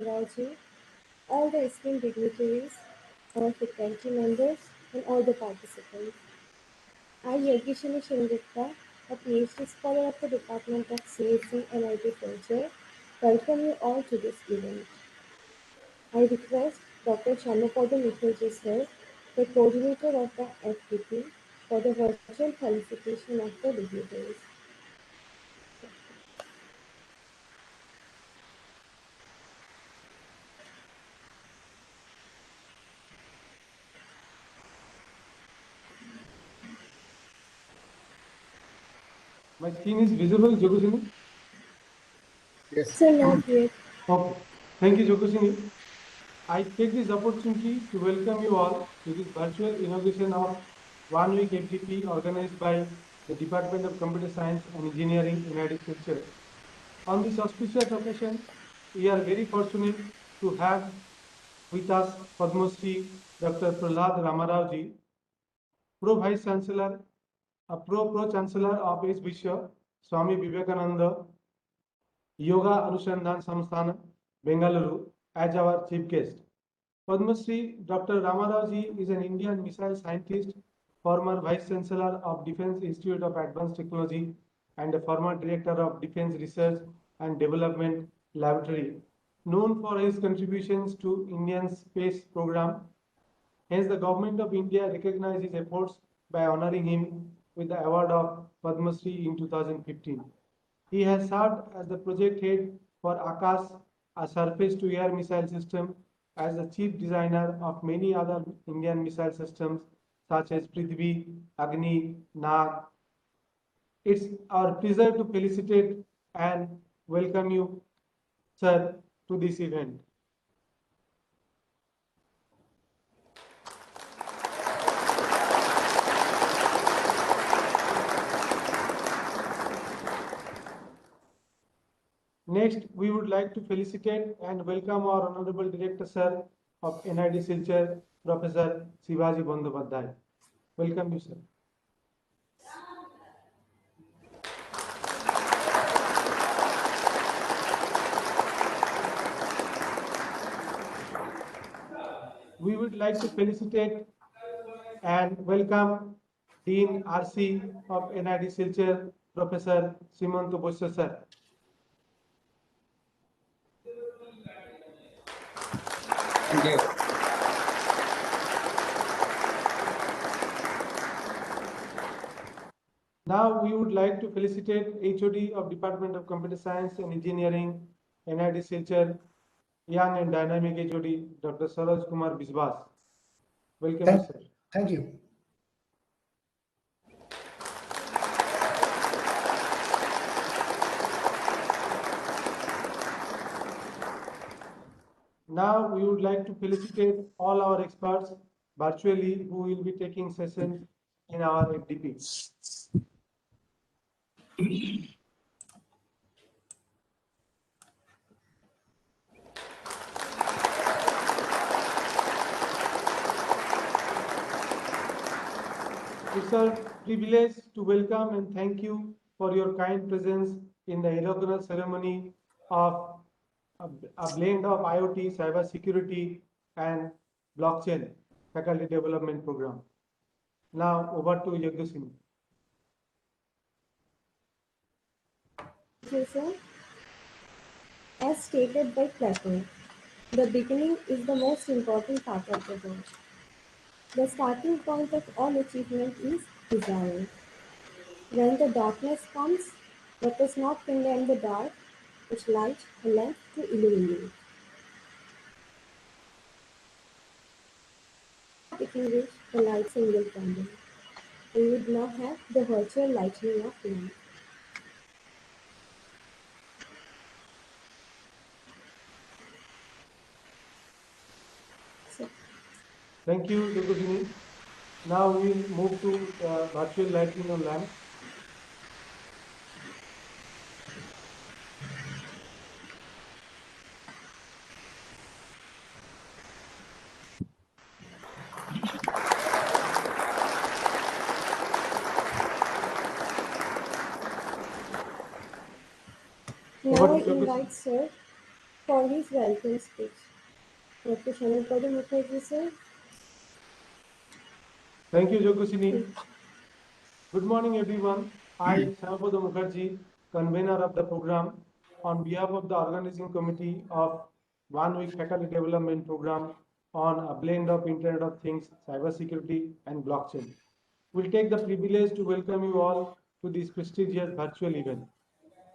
Raoji, all the esteemed dignitaries, our faculty members, and all the participants. I, Yagishini Sengupta, a PhD scholar of the Department of CSE and IT Culture, welcome you all to this event. I request Dr. Shyamopada Mukherjee sir, the coordinator of the FDP, for the virtual felicitation of the dignitaries. My screen is visible, Jogusini? Yes. Sir, not yet. Okay. Thank you, Jogusini. I take this opportunity to welcome you all to this virtual inauguration of One Week FDP organized by the Department of Computer Science and Engineering, United States. On this auspicious occasion, we are very fortunate to have with us Padma Shri Dr. Prahlad Ramarao Pro Vice Chancellor, Pro Chancellor of S. Vishwa, Swami Vivekananda Yoga Anushandhan Samsthan, Bengaluru, as our chief guest. Padma Shri Dr. Ramarao is an Indian missile scientist, former Vice Chancellor of Defence Institute of Advanced Technology, and a former Director of Defence Research and Development Laboratory, known for his contributions to Indian space program. Hence, the Government of India recognized his efforts by honoring him with the award of Padma Shri in 2015. He has served as the project head for Akash, a surface-to-air missile system, as the chief designer of many other Indian missile systems such as Prithvi, Agni, Nag. It's our pleasure to felicitate and welcome you, sir, to this event. Next, we would like to felicitate and welcome our Honorable Director, Sir, of NID Silchar, Professor Shivaji Bandyopadhyay. Welcome you, sir. We would like to felicitate and welcome Dean RC of NID Silchar, Professor Simanto Bosya, sir. Thank you. Now we would like to felicitate HOD of Department of Computer Science and Engineering, NID Silchar, young and dynamic HOD, Dr. Saroj Kumar Biswas. Welcome, sir. Thank you. Now we would like to felicitate all our experts virtually who will be taking sessions in our FDP. It's our privilege to welcome and thank you for your kind presence in the inaugural ceremony of a blend of IoT, cybersecurity, and blockchain faculty development program. Now over to Yagdasini. Thank you, sir. As stated by Plato, the beginning is the most important part of the work. The starting point of all achievement is desire. When the darkness comes, let us not condemn the dark, which light a lamp to illuminate. Extinguish the light single candle. We would now have the virtual lightning of lamp. So, Thank you, Yagdasini. Now we will move to virtual lighting on lamp. now I invite Sir for his welcome speech. Dr. Shanarpada Mukherjee, sir. Thank you, Jogosini. Please. Good morning, everyone. I, Shanarpada Mukherjee, convener of the program, on behalf of the organizing committee of One Week Faculty Development Program on a blend of Internet of Things, cybersecurity, and blockchain, will take the privilege to welcome you all to this prestigious virtual event.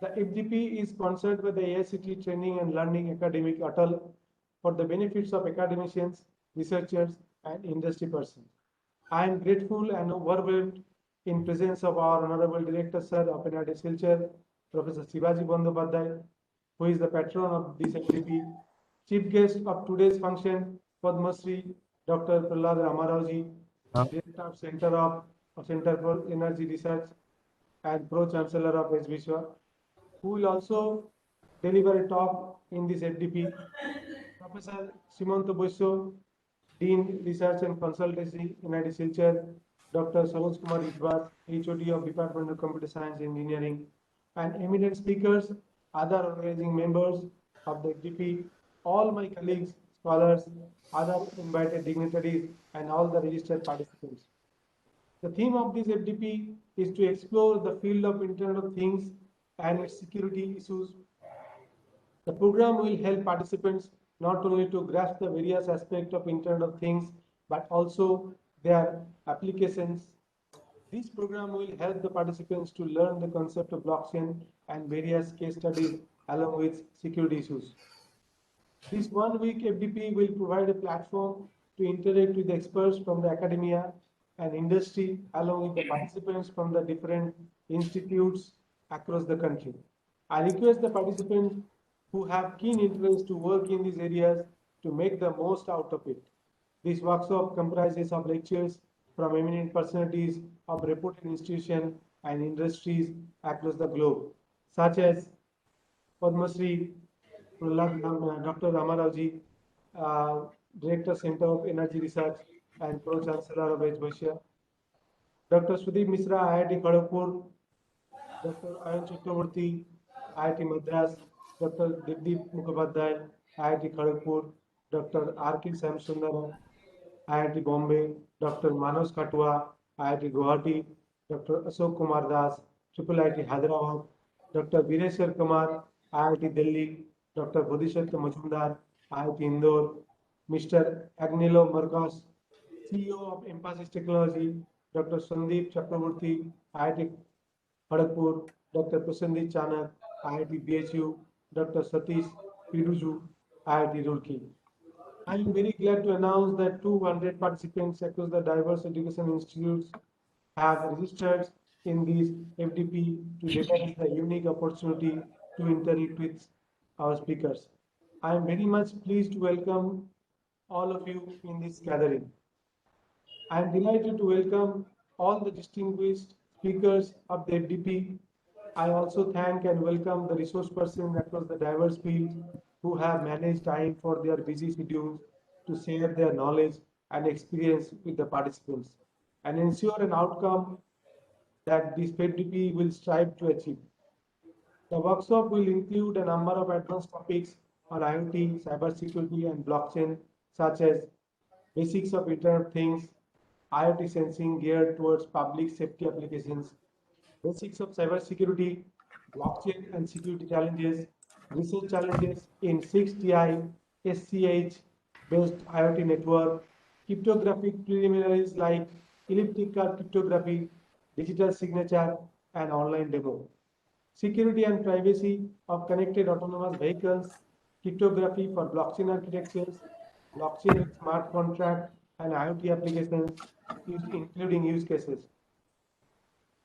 The FDP is sponsored by the AICT Training and Learning Academic ATAL for the benefits of academicians, researchers, and industry persons. I am grateful and overwhelmed in presence of our Honorable Director Sir of NIT Silchar, Professor Shivaji Bandyopadhyay, who is the patron of this FDP, chief guest of today's function, Padma Shri Dr. Prahlad Ramarauji, Director of Center for Energy Research and Pro-Chancellor of S. Vishwa, who will also deliver a talk in this FDP, Professor Simanta Bosso, Dean Research and Consultancy, NIT Silchar, Dr. Saroj Kumar Iswas, HOD of Department of Computer Science and Engineering, and eminent speakers, other organizing members of the FDP, all my colleagues, scholars, other invited dignitaries, and all the registered participants. The theme of this FDP is to explore the field of Internet of Things and its security issues. The program will help participants not only to grasp the various aspects of Internet of Things, but also their applications. This program will help the participants to learn the concept of blockchain and various case studies along with security issues. This 1 week FDP will provide a platform to interact with experts from the academia and industry along with the participants from the different institutes across the country. I request the participants who have keen interest to work in these areas to make the most out of it. This workshop comprises of lectures from eminent personalities of reputed institutions and industries across the globe, such as Padma Shri Dr. Ramarauji, Director Center of Energy Research and Pro-Chancellor of H. Dr. Sudeep Misra, IIT Kharagpur, Dr. Ayan Chakraborty, IIT Madras, Dr. Devdeep Mukhopadhyay, IIT Kharagpur, Dr. R.K. Samsundaram, IIT Bombay, Dr. Manos Katwa, IIT Guwahati, Dr. Ashok Kumar Das, IIIT Hyderabad, Dr. Vireshwar Kumar, IIT Delhi, Dr. Bodhisattva Majumdar, IIT Indore, Mr. Agnello Marcos, CEO of Emphasis Technology, Dr. Sandeep Chakraborty, IIT Kharagpur, Dr. Prasenjit Chanak, IIT BHU, Dr. Satish Piruju, IIT Roorkee. I am very glad to announce that 200 participants across the diverse education institutes have registered in this FDP to leverage the unique opportunity to interact with our speakers. I am very much pleased to welcome all of you in this gathering. I am delighted to welcome all the distinguished speakers of the FDP. I also thank and welcome the resource persons across the diverse fields who have managed time for their busy schedules to share their knowledge and experience with the participants and ensure an outcome that this FDP will strive to achieve. The workshop will include a number of advanced topics on IoT, cybersecurity, and blockchain, such as basics of Internet of Things, IoT sensing geared towards public safety applications, basics of cybersecurity, blockchain and security challenges, research challenges in 6TI, SCH based IoT network, cryptographic preliminaries like elliptic curve cryptography, digital signature, and online demo. Security and privacy of connected autonomous vehicles, cryptography for blockchain architectures, blockchain with smart contract and IoT applications, including use cases.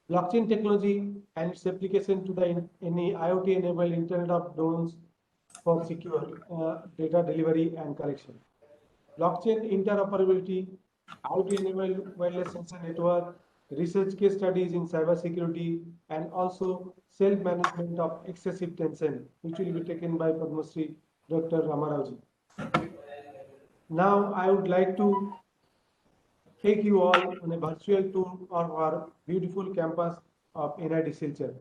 Blockchain technology and its application to the any IoT-enabled Internet of Drones for secure data delivery and collection. Blockchain interoperability, IoT-enabled wireless sensor network, research case studies in cybersecurity, and also self-management of excessive tension, which will be taken by Padma Shri Dr. Ramarauji. Now, I would like to take you all on a virtual tour of our beautiful campus of NIT Silchar.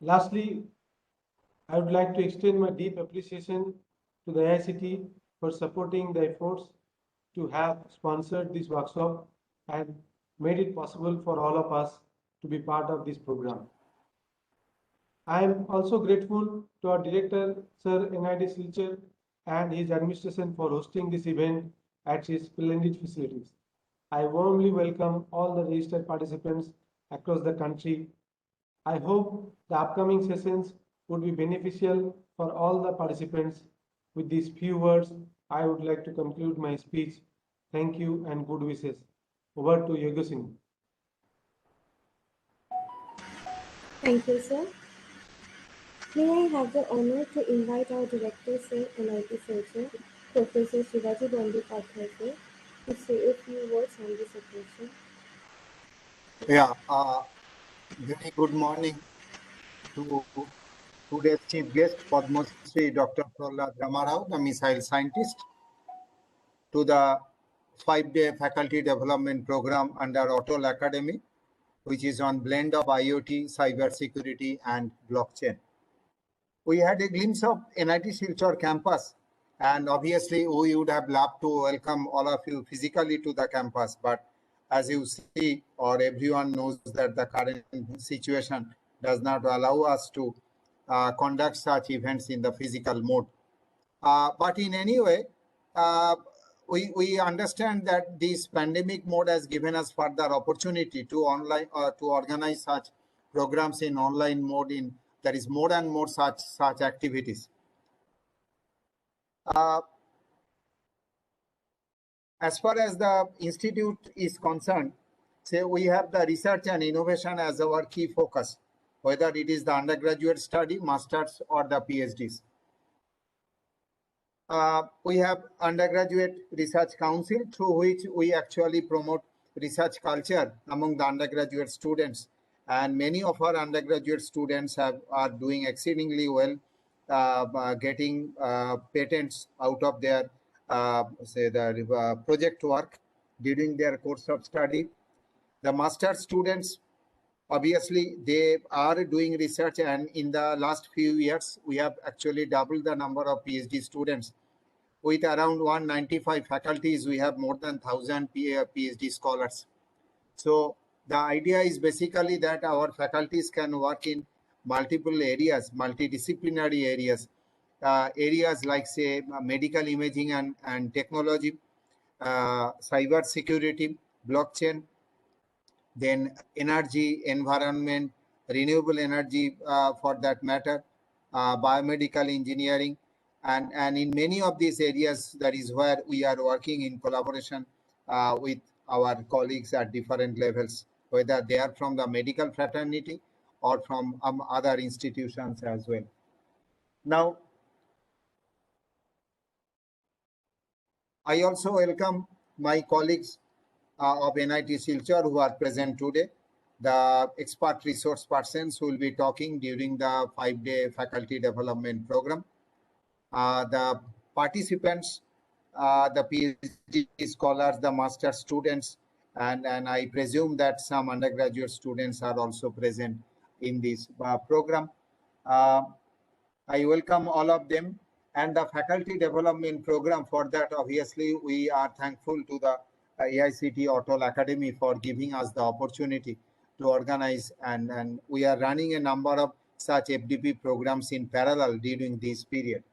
Lastly, I would like to extend my deep appreciation to the IICT for supporting the efforts to have sponsored this workshop and made it possible for all of us to be part of this program. I am also grateful to our director, Sir NID Silchar, and his administration for hosting this event at his splendid facilities. I warmly welcome all the registered participants across the country. I hope the upcoming sessions would be beneficial for all the participants. With these few words, I would like to conclude my speech. Thank you and good wishes. Over to Yogosini. Thank you, sir. May I have the honor to invite our Director, Sir NIT Silchar, Professor Shivaji Bandyopadhyay, sir, to say a few words on this occasion. Yeah, very good morning to today's chief guest, Padma Shri Dr. Prahlad Ramarao, the missile scientist, to the 5-day faculty development program under Otol Academy, which is on blend of IoT, cyber security, and blockchain. We had a glimpse of NIT Silchar campus, and obviously we would have loved to welcome all of you physically to the campus, but as you see, or everyone knows that the current situation does not allow us to conduct such events in the physical mode. But in any way, we understand that this pandemic mode has given us further opportunity to to organize such programs in online mode. There is more and more such activities. As far as the institute is concerned, say we have the research and innovation as our key focus, whether it is the undergraduate study, masters, or the PhDs. We have undergraduate research council through which we actually promote research culture among the undergraduate students, and many of our undergraduate students are doing exceedingly well, getting patents out of their say the project work during their course of study. The master students, obviously they are doing research, and in the last few years we have actually doubled the number of PhD students. With around 195 faculties, we have more than 1,000 PhD scholars. So the idea is basically that our faculties can work in multiple areas, multidisciplinary areas, areas like say medical imaging and technology, cyber security, blockchain, then energy, environment, renewable energy for that matter, biomedical engineering, and in many of these areas, that is where we are working in collaboration with our colleagues at different levels, whether they are from the medical fraternity or from other institutions as well. Now, I also welcome my colleagues of NIT Silchar who are present today, the expert resource persons who will be talking during the 5-day faculty development program. The participants, the PhD scholars, the master students, and I presume that some undergraduate students are also present in this program. I welcome all of them, and the faculty development program. For that, obviously, we are thankful to the AICTE Atal Academy for giving us the opportunity to organize, and we are running a number of such FDP programs in parallel during this period.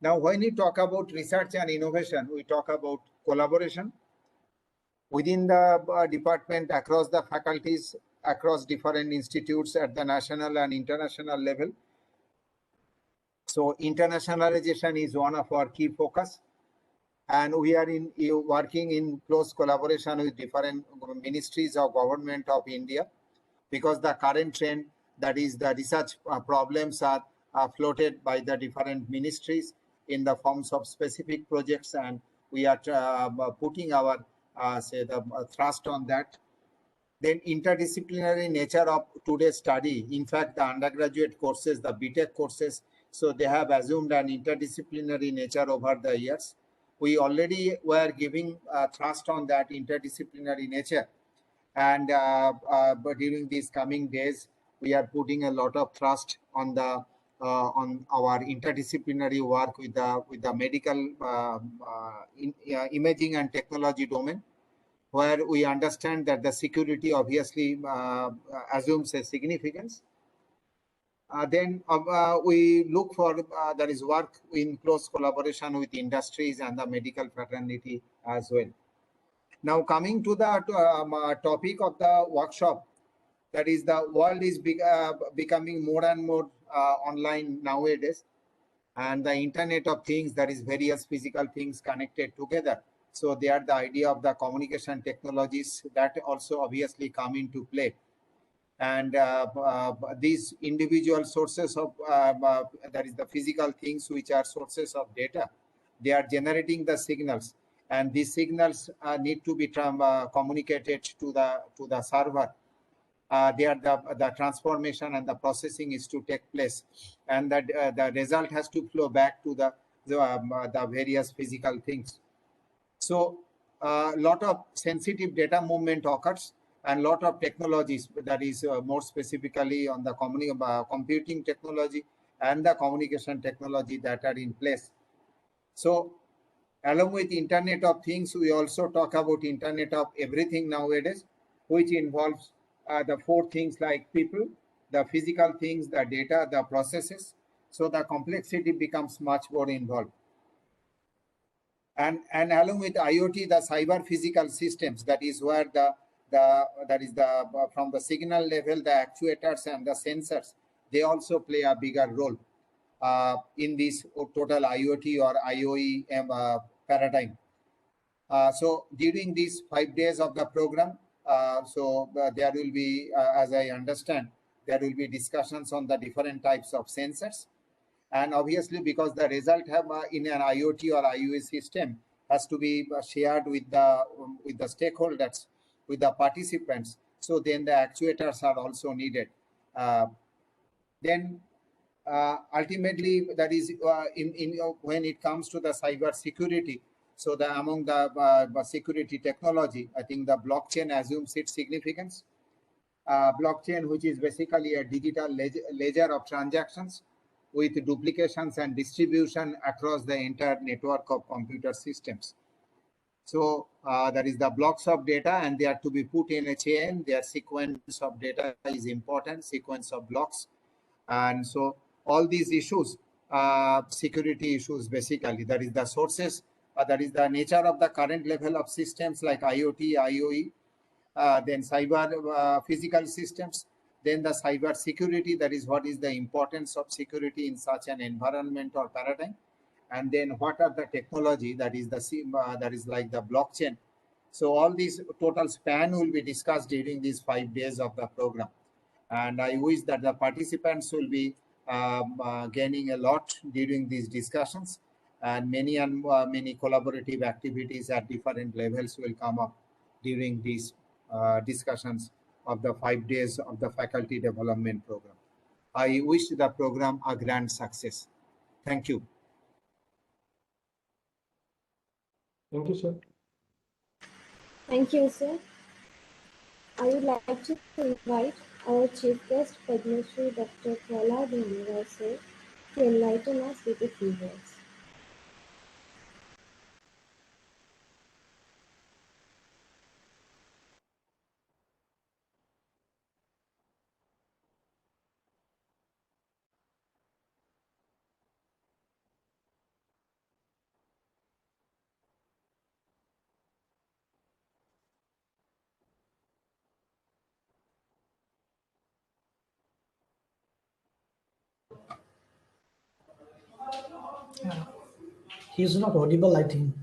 Now, when we talk about research and innovation, we talk about collaboration within the department, across the faculties, across different institutes at the national and international level. So internationalization is one of our key focus, and we are working in close collaboration with different ministries of government of India, because the current trend, that is the research problems are floated by the different ministries in the forms of specific projects, and we are putting our say the thrust on that. Then interdisciplinary nature of today's study. In fact, the undergraduate courses, the BTech courses, so they have assumed an interdisciplinary nature over the years. We already were giving thrust on that interdisciplinary nature, and but during these coming days, we are putting a lot of thrust on the on our interdisciplinary work with the medical imaging and technology domain, where we understand that the security obviously assumes a significance. Then we look for there is work in close collaboration with industries and the medical fraternity as well. Now, coming to the topic of the workshop, that is the world is becoming more and more online nowadays, and the Internet of Things, that is various physical things connected together. So they are the idea of the communication technologies that also obviously come into play. And these individual sources of that is the physical things which are sources of data, they are generating the signals, and these signals need to be communicated to the server. The transformation and the processing is to take place, and that the result has to flow back to the various physical things. So a lot of sensitive data movement occurs, and lot of technologies, that is more specifically on the computing technology and the communication technology that are in place. So along with Internet of Things, we also talk about Internet of Everything nowadays, which involves the 4 things like people, the physical things, the data, the processes. So the complexity becomes much more involved. And along with IoT, the cyber physical systems, that is where from the signal level, the actuators and the sensors, they also play a bigger role in this total IoT or IoE paradigm. So during these 5 days of the program, there will be, as I understand, there will be discussions on the different types of sensors. And obviously, because the result have in an IoT or IoE system has to be shared with the stakeholders, with the participants. So then the actuators are also needed. Then ultimately, that is when it comes to the cyber security. So among the security technology, I think the blockchain assumes its significance. Blockchain, which is basically a digital ledger of transactions with duplications and distribution across the entire network of computer systems. So that is the blocks of data, and they are to be put in a chain. Their sequence of data is important, sequence of blocks. And so all these issues, security issues, basically, that is the sources, that is the nature of the current level of systems like IoT, IoE, then cyber physical systems, then the cyber security, that is what is the importance of security in such an environment or paradigm, and then what are the technology that is that is like the blockchain. So all these total span will be discussed during these 5 days of the program, and I wish that the participants will be gaining a lot during these discussions, and many collaborative activities at different levels will come up during these discussions of the 5 days of the faculty development program. I wish the program a grand success. Thank you. Thank you, sir. Thank you, sir. I would like to invite our chief guest, Padma Shri Dr. Prahlad Dhamra, sir, to enlighten us with a few words. He is not audible, I think.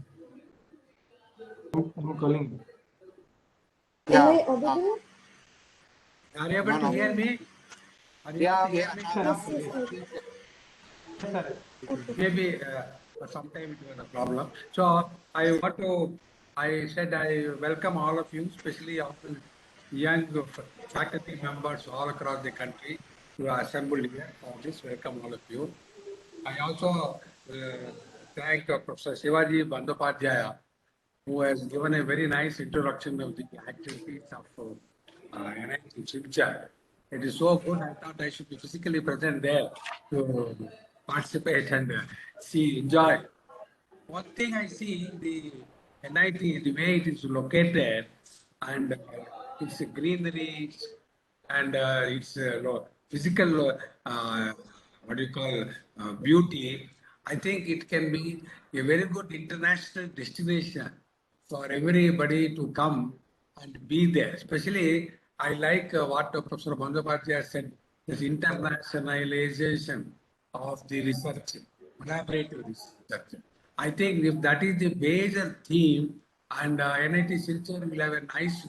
I'm calling you. Am I audible? Are you able to hear me? Are you able to hear me? Yes, Sir, Maybe sometime it was a problem. So I said I welcome all of you, especially all the young faculty members all across the country who are assembled here for this. Welcome all of you. I also thank Professor Shivaji Bandyopadhyaya, who has given a very nice introduction of the activities of NIT Silchar. It is so good, I thought I should be physically present there to participate and enjoy. One thing I see, the NIT, the way it is located, and its greenery, and its physical, what do you call, beauty, I think it can be a very good international destination for everybody to come and be there. Especially, I like what Professor Bandyopadhyaya said, this internationalization of the research, collaborative research. I think if that is the major theme, and NIT Silchar will have a nice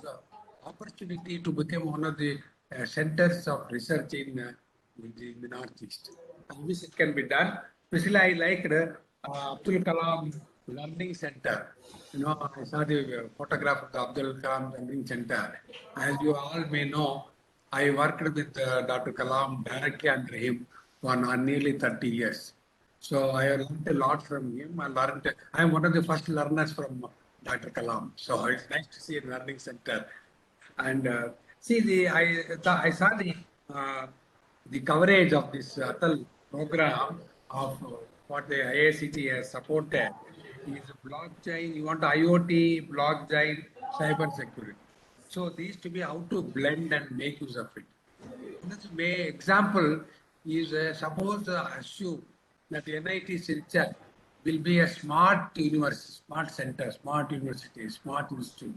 opportunity to become one of the centers of research in the Northeast. I wish it can be done. Especially, I liked Abdul Kalam Learning Center. You know, I saw the photograph of the Abdul Kalam Learning Center. As you all may know, I worked with Dr. Kalam directly under him for nearly 30 years. So I learned a lot from him. I am one of the first learners from Dr. Kalam. So it's nice to see a learning center. And see, I saw the coverage of this Atal program of what the IICT has supported is blockchain. You want IoT, blockchain, cyber security. So these to be how to blend and make use of it. Another example is suppose assume that NIT Silchar will be a smart university, smart center, smart university, smart institute,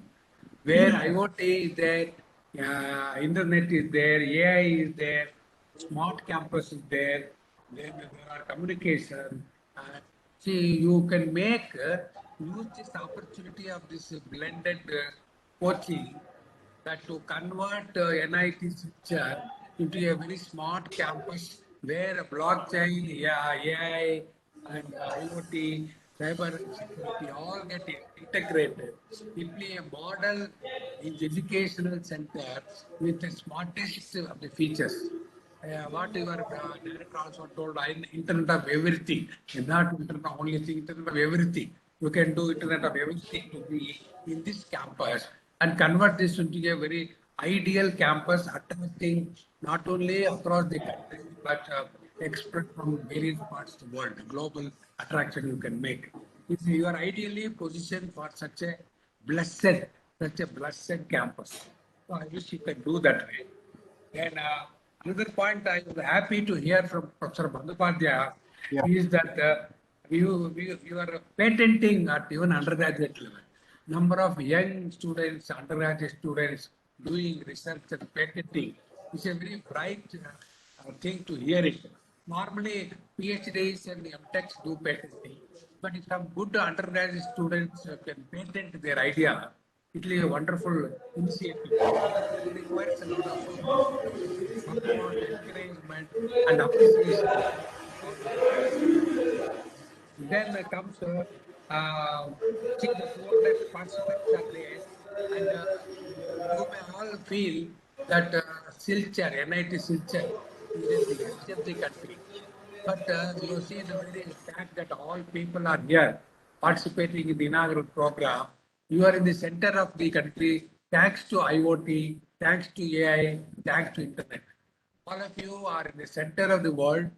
where IoT is there, internet is there, AI is there, smart campus is there, then there are communication. See, you can make use this opportunity of this blended coaching that to convert NIT Silchar into a very smart campus where blockchain, AI, and IoT, cyber security all get integrated into a model educational center with the smartest of the features. What your director also told, Internet of everything, not Internet of only thing, Internet of everything. You can do Internet of everything to be in this campus and convert this into a very ideal campus, attracting not only across the country, but experts from various parts of the world, global attraction you can make. If you are ideally positioned for blessed, such a blessed campus. So I wish you can do that way. And another point I was happy to hear from Professor Bandyopadhyay Yeah. is that you are patenting at even undergraduate level. Number of young students, undergraduate students doing research and patenting is a very bright thing to hear it. Normally, PhDs and MTechs do patenting, but if some good undergraduate students can patent their idea, it will be a wonderful initiative. It requires a lot of support, encouragement, and appreciation from all the participants. Then comes see the 200 participants are there, and you may all feel that Silchar, NIT Silchar, is at the edge of the country. But you see the very fact that all people are here participating in the inaugural program. You are in the center of the country thanks to IoT, thanks to AI, thanks to internet. All of you are in the center of the world.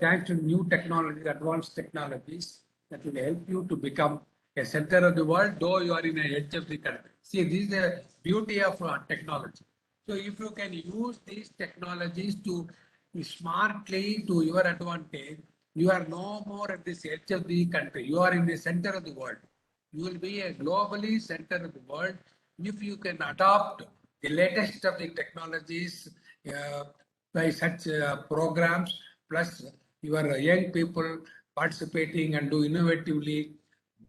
Thanks to new technologies, advanced technologies that will help you to become a center of the world, though you are in the edge of the country. See, this is the beauty of technology. So if you can use these technologies to smartly to your advantage, you are no more at this edge of the country. You are in the center of the world. You will be a globally center of the world if you can adopt the latest of the technologies by such programs, plus your young people participating and do innovatively,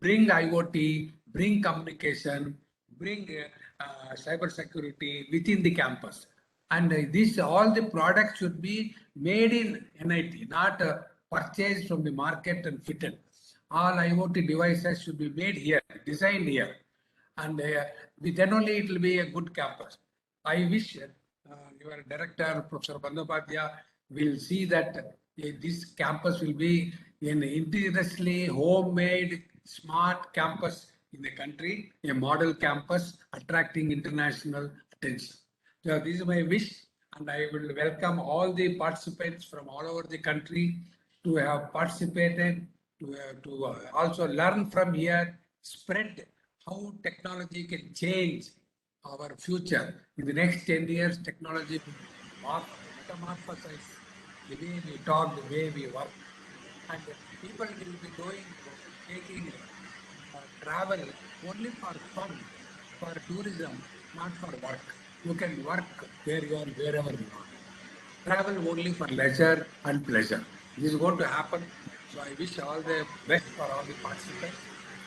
bring IoT, bring communication, bring cyber security within the campus. And this all the products should be made in NIT, not purchased from the market and fitted. All IoT devices should be made here, designed here, and then only it will be a good campus. I wish your director, Professor Bandyopadhyay, will see that this campus will be an ingeniously homemade smart campus in the country, a model campus attracting international attention. So this is my wish, and I will welcome all the participants from all over the country to have participated, to also learn from here, spread how technology can change our future. In the next 10 years, technology will metamorphosize the way we talk, the way we work. And people will be taking travel only for fun, for tourism, not for work. You can work where you are, wherever you are. Travel only for leisure and pleasure. This is going to happen. So I wish all the best for all the participants.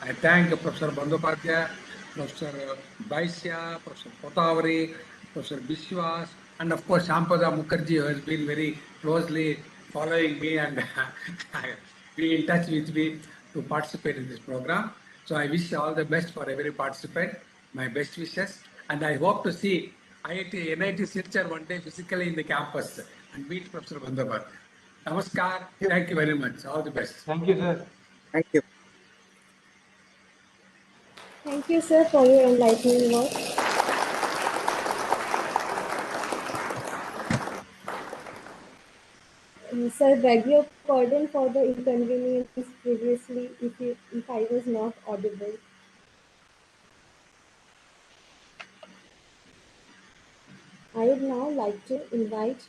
I thank Professor Bandyopadhyay, Professor Baisya, Professor Potavari, Professor Biswas, and of course Shampada Mukherjee, who has been very closely following me and be in touch with me to participate in this program. So I wish all the best for every participant. My best wishes, and I hope to see NIT Silchar one day physically in the campus and meet Professor Bandyopadhyay. Namaskar. Thank you very much. All the best. Thank you, sir. Thank you. Thank you, sir, for your enlightening work. Sir, beg your pardon for the inconvenience previously if I was not audible. I would now like to invite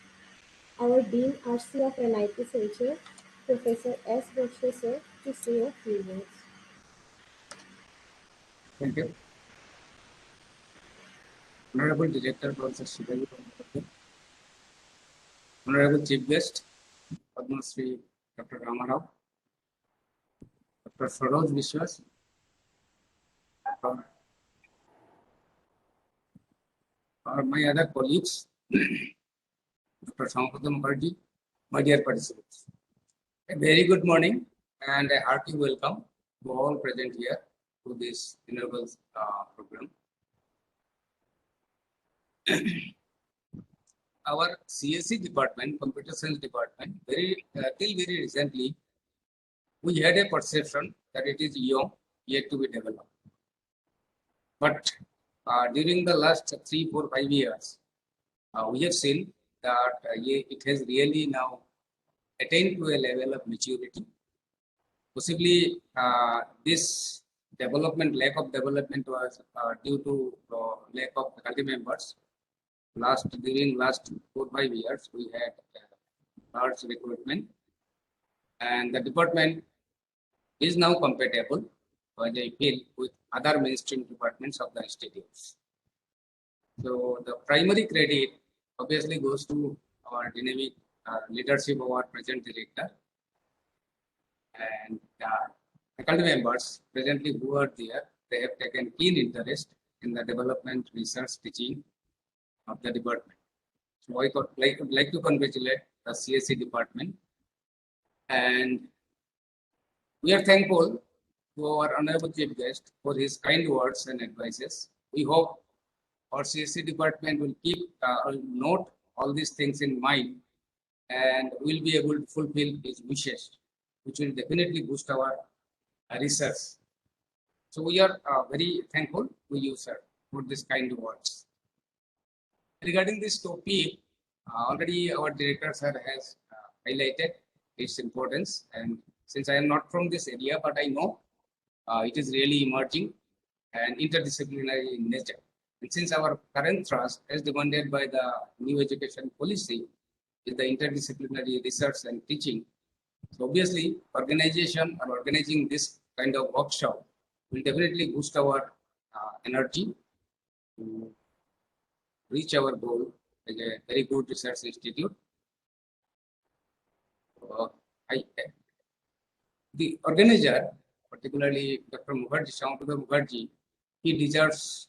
our Dean RC of NIT Silchar, Professor S. Goshe sir, to say a few words. Thank you. Honorable Director, Professor Shivaji Bandyopadhyay, Honorable Chief Guest, Padma Shri Dr. Ramarao, Dr. Saroj Vishwas, from my other colleagues, Dr. Shamapada Mukherjee, my dear participants. A very good morning and a hearty welcome to all present here to this renewable program. Our CSE department, Computer Science department, till very recently, we had a perception that it is young, yet to be developed. But during the last 3, 4, 5 years, we have seen that it has really now attained to a level of maturity. Possibly, this development, lack of development was due to lack of faculty members. During last 4, 5 years, we had large recruitment, and the department is now compatible, as I feel, with other mainstream departments of the institutes. So the primary credit obviously goes to our dynamic leadership of our present director and faculty members presently who are there. They have taken keen interest in the development, research, teaching of the department. So I would like to congratulate the CSE department, and we are thankful to our honorable chief guest for his kind words and advices. We hope our CSE department will keep note all these things in mind and will be able to fulfill his wishes, which will definitely boost our research. So we are very thankful to you, sir, for this kind words. Regarding this topic, already our director, sir, has highlighted its importance. And since I am not from this area, but I know it is really emerging and interdisciplinary in nature. And since our current thrust, as demanded by the new education policy, is the interdisciplinary research and teaching, so obviously, organizing this kind of workshop will definitely boost our energy to reach our goal as a very good research institute. The organizer, particularly Dr. Mukherjee, Shamapada Mukherjee, he deserves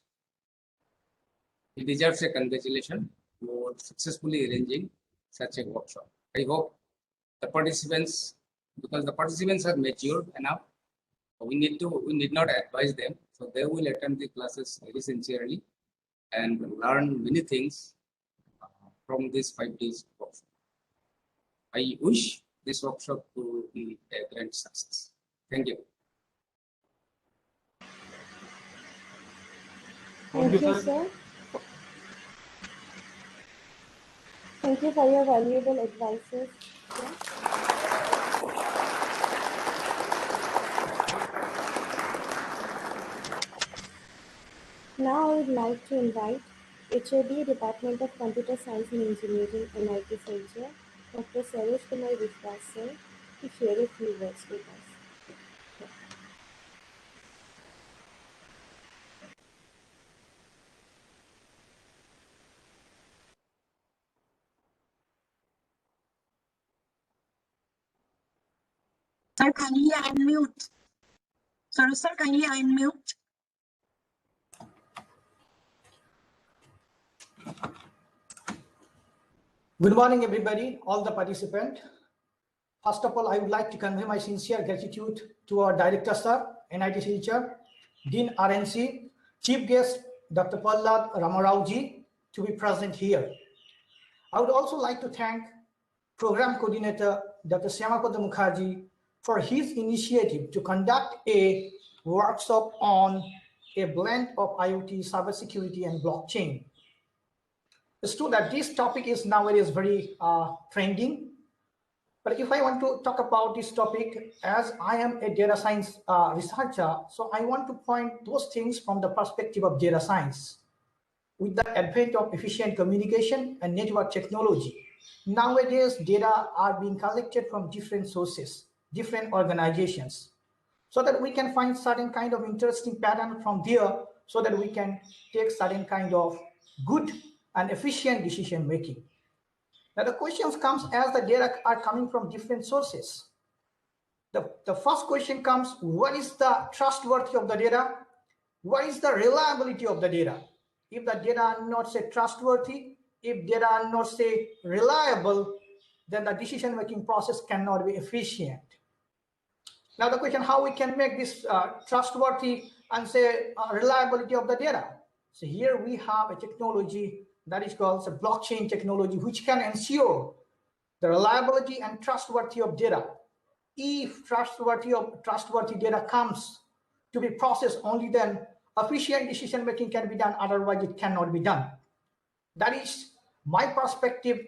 a congratulation for successfully arranging such a workshop. I hope the participants, because the participants are matured enough, we need not advise them, so they will attend the classes very sincerely and learn many things from this 5 days workshop. I wish this workshop to be a grand success. Thank you. Thank you, sir. Thank you for your valuable advices. Now I would like to invite HOD, Department of Computer Science and Engineering, NIT Center, Dr. Sarosh Kumar Vishwas, sir, to share a few words with us. Sir, kindly unmute. Sorry, sir, kindly unmute. Good morning, everybody, all the participants. First of all, I would like to convey my sincere gratitude to our Director, Sir, NIT Teacher, Dean RNC, Chief Guest, Dr. Prahlad Ramarao-ji, to be present here. I would also like to thank Program Coordinator, Dr. Syamapada Mukherjee, for his initiative to conduct a workshop on a blend of IoT, cybersecurity, and blockchain. It's true that this topic is nowadays very trending. But if I want to talk about this topic, as I am a data science researcher, so I want to point those things from the perspective of data science. With the advent of efficient communication and network technology, nowadays data are being collected from different sources, different organizations, so that we can find certain kind of interesting pattern from there, so that we can take certain kind of good and efficient decision making. Now the questions comes as the data are coming from different sources. The first question comes, what is the trustworthy of the data? what is the reliability of the data? If the data are not say trustworthy, if data are not say reliable, then the decision-making process cannot be efficient. Now the question, how we can make this trustworthy and say reliability of the data? So here we have a technology that is called the blockchain technology, which can ensure the reliability and trustworthy of data. If trustworthy data comes to be processed, only then efficient decision making can be done, otherwise it cannot be done. That is my perspective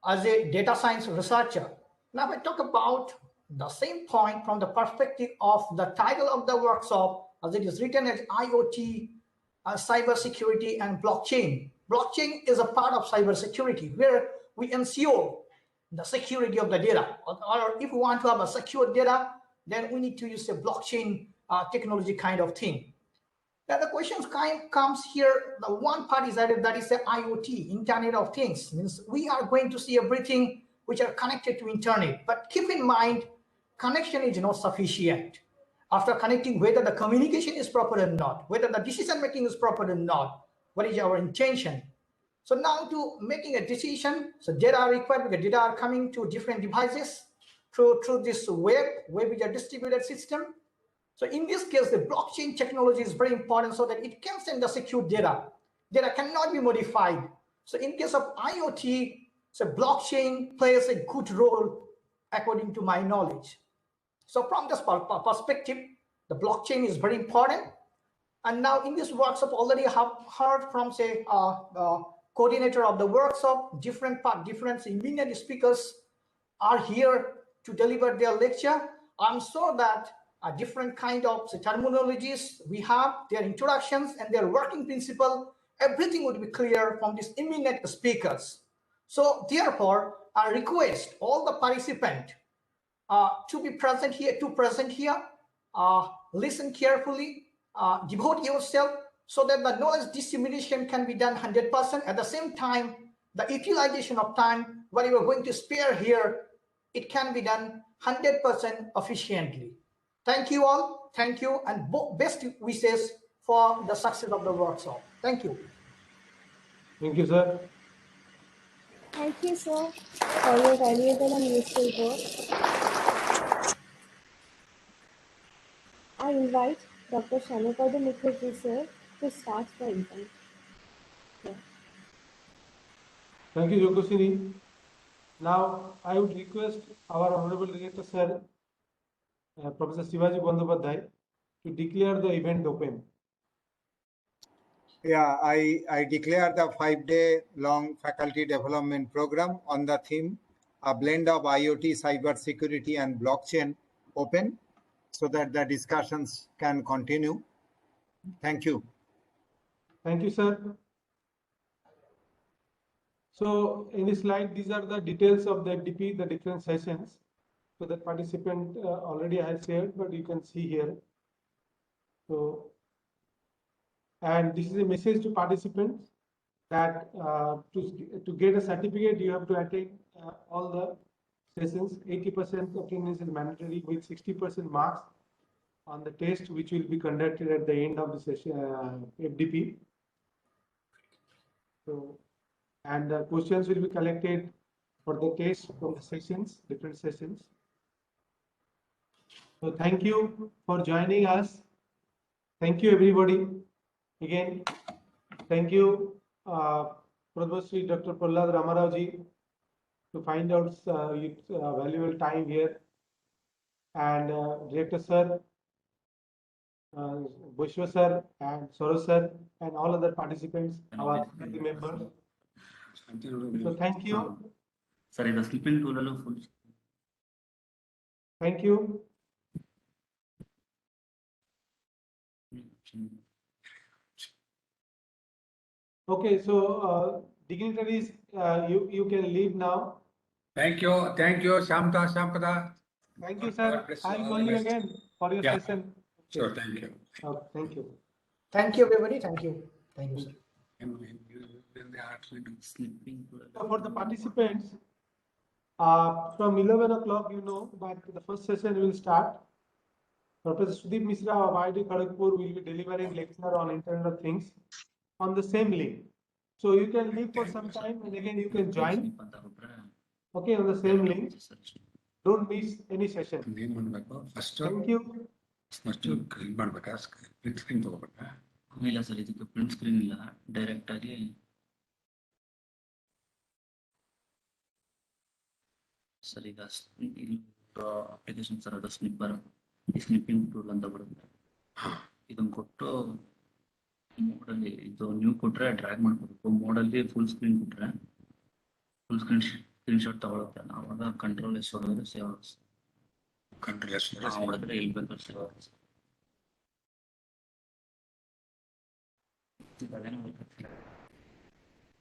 as a data science researcher. Now I talk about the same point from the perspective of the title of the workshop, as it is written as IoT, cybersecurity and blockchain. Blockchain is a part of cybersecurity where we ensure the security of the data, or if we want to have a secure data, then we need to use a blockchain technology kind of thing. Now the questions comes here. The one part is that is the IoT, Internet of Things. Means we are going to see everything which are connected to internet. But keep in mind, connection is not sufficient. After connecting, whether the communication is proper or not, whether the decision making is proper or not, what is our intention? So now to making a decision, so data are required because data are coming to different devices through this web is a distributed system. So in this case, the blockchain technology is very important so that it can send the secure data. Data cannot be modified. So in case of IoT, so blockchain plays a good role according to my knowledge. So from this perspective, the blockchain is very important. And now in this workshop, already have heard from say coordinator of the workshop, different eminent speakers are here to deliver their lecture. I'm sure that different kind of terminologies we have, their introductions and their working principle, everything would be clear from these eminent speakers. So therefore, I request all the participants to be present here, listen carefully, devote yourself so that the knowledge dissemination can be done 100%. At the same time, the utilization of time, what you are going to spare here, it can be done 100% efficiently. Thank you all. Thank you, and best wishes for the success of the workshop. Thank you. Thank you, sir. Thank you, sir, for your valuable and useful work. I invite Dr. Shyamakanta Mukherjee, sir, to start the event. Yeah. Thank you, Jokosini. Now, I would request our Honorable Director, Sir, Professor Shivaji Bandyopadhyay, to declare the event open. Yeah, I declare the 5-day long faculty development program on the theme, a blend of IoT, cybersecurity and blockchain open, so that the discussions can continue. Thank you. Thank you, sir. So in this slide, these are the details of the FDP, the different sessions. So that participant already I have shared, but you can see here. So, and this is a message to participants that to get a certificate, you have to attend all the sessions. 80% attendance is mandatory with 60% marks on the test, which will be conducted at the end of the session, FDP. So, and the questions will be collected for the test from the sessions, different sessions. So thank you for joining us. Thank you, everybody. Again, thank you, Pradma Shri Dr. Prahlad Ramarao ji, to find out valuable time here, and Director Sir, Bushwa Sir, and Soros Sir, and all other participants, our faculty members. So thank you. Sorry, the sleeping tool full. Thank you. Okay, so dignitaries, you can leave now. Thank you, Shampada. Thank you, sir. I'll call you again for your session. Okay. Sure, thank you. Thank you. Thank you, everybody. Thank you. Thank you, sir. So for the participants, from 11 o'clock, you know that the first session will start. Professor Sudeep Misra of IIT Kharagpur will be delivering lecture on Internet of Things on the same link. So you can leave for some time and again you can join. Okay, on the same link. Don't miss any session. First Thank you. First clean ಮಾಡ್ಬೇಕಾ print screen ತಗೋಬೇಕಾ? ಇಲ್ಲ sir, ಇದಕ್ಕೆ print screen ಇಲ್ಲ, direct ಆಗಿ sir ಈಗ application sir, ಅದು snipper, snipping tool ಅಂತ ಬರುತ್ತೆ. ಇದನ್ನು ಕೊಟ್ಟು ಮೋಡಲ್ಲಿ ಇದು ನ್ಯೂ ಕೊಟ್ಟರೆ ಡ್ರ್ಯಾಗ್ ಮಾಡ್ಕೋಬೇಕು. ಮೋಡಲ್ಲಿ ಫುಲ್ ಸ್ಕ್ರೀನ್ ಕೊಟ್ಟರೆ ಫುಲ್ ಸ್ಕ್ರೀನ್ ಶಾಟ್ ತಗೊಳುತ್ತೆ. ಆವಾಗ ಕಂಟ್ರೋಲ್ ಎಸ್ ಹೊಡೆದ್ರೆ ಸೇವ್ ಆಗುತ್ತೆ. ಕಂಟ್ರೋಲ್ ಎಸ್ ಹೊಡೆದ್ರೆ ಇಲ್ಲಿ ಬೇಕಾದ್ರೆ ಸೇವ್ ಆಗುತ್ತೆ.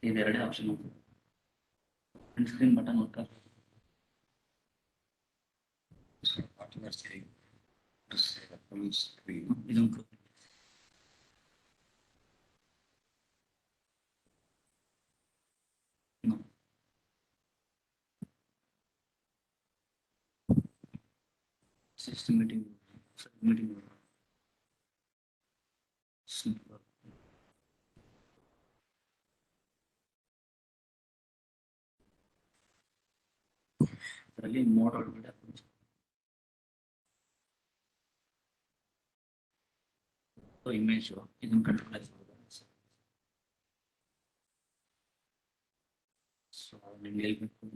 ಇದೆರಡೇ ಆಪ್ಷನ್ ಇದೆ. ಪ್ರಿಂಟ್ ಸ್ಕ್ರೀನ್ ಬಟನ್ ಒತ್ತಾ ಇದನ್ನು ಮೀಟಿಂಗ್ ಅದರಲ್ಲಿ ಮೋಡ್ ಒಳಗಡೆ ಇಮೇಜ್ ಇದನ್ನು ಕಂಟ್ರೋಲ್ ಆಗಿ ಸೊ ನಿಮ್ಗೆ ಹೇಳ್ಬೇಕು